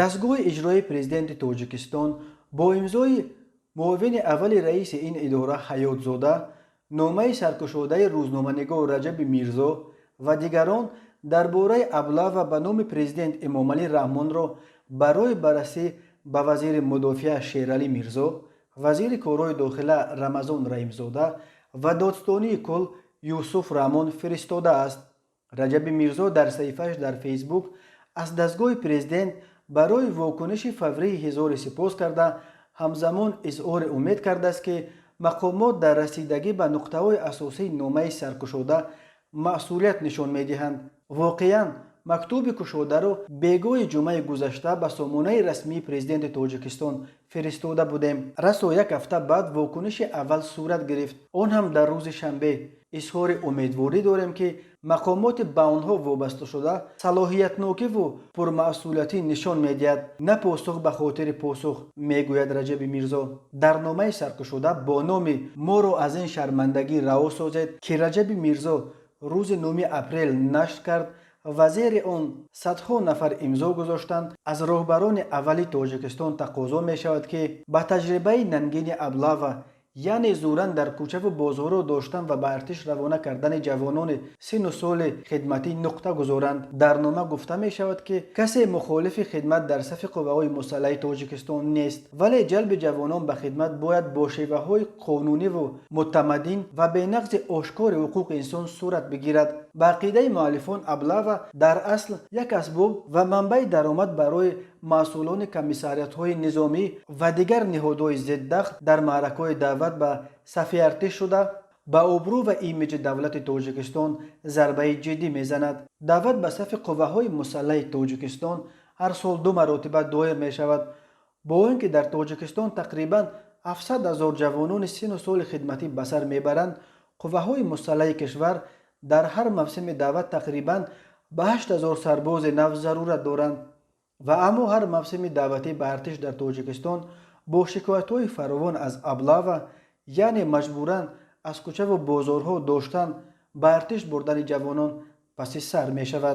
دستگاه اجرایی پرزیدنت تاجیکستان با امضای معاون اول رئیس این اداره حیات زاده نامه سرکشاده روزنامه‌نگار رجب میرزا و دیگران درباره ابلاغ به نام پرزیدنت امامعلی رحمان را برای بررسی به وزیر مدافع شیرعلی میرزا، وزیر کارهای داخله رمضان رحیمزاده و دادستانی کل یوسف رحمان فرستاده است. رجب میرزا در صفحه‌اش در فیسبوک از دستگاه پرزیدنت برای واکنش فوری هزار سپاس کرده، همزمان اظهار امید کرده است که مقامات در رسیدگی به نقطه‌های اساسی نامه سرکشاده مسئولیت نشان می‌دهند. واقعاً مکتوب کشاده را بیگاه جمعه گذشته به سامانه رسمی پرزیدنت تاجیکستان فرستاده بودیم. رسا یک هفته بعد واکنش اول صورت گرفت، آن هم در روز شنبه. اظهار امیدواری داریم که مقامات به آنها وابسته شده صلاحیتناکی و پرمسئولیتی نشان می‌دهد، نه پاسخ به خاطر پاسخ، میگوید رجب میرزا. در نامه سرکشاده با نام ما را از این شرمندگی رها سازید که رجب میرزا روز 9 اپریل نشر کرد، وزیر آن صدها نفر امضا گذاشتند. از راهبران اولی تاجیکستان تقاضا می شود که با تجربه ننگین ابلاغ، یعنی زورن در کوچه و بازارها داشتن و به ارتش روانه کردن جوانان سن و سال خدمتی نقطه گذارند. در نامه گفته می شود که کسی مخالف خدمت در صف قوه‌های مسلح تاجیکستان نیست، ولی جلب جوانان به خدمت باید با شیوه‌های قانونی و متمدن و به نقض آشکار حقوق انسان صورت بگیرد. به عقیده مؤلفان ابلاغ در اصل یک اسباب و منبع درآمد برای مسئولان کمیساریات‌های نظامی و دیگر نهادهای ضددخل در معرکه‌های دعوت به صف ارتش شده به آبرو و ایمیج دولت تاجیکستان ضربه جدی میزند. دعوت به صف قوه‌های مسلح تاجیکستان هر سال 2 مرتبه دایر می شود. با اینکه در تاجیکستان تقریباً 700,000 جوانان سن و سال خدمتی به سر میبرند، قوه‌های مسلح کشور در هر موسم دعوت تقریباً به 8,000 سرباز نو ضرورت دارند و اما هر موسم دعوتی به ارتش در تاجیکستان با شکایت‌های فراوان از ابلاغ، یعنی مجبوراً از کوچه و بازارها داشتن به ارتش بردن جوانان پس سر می شود.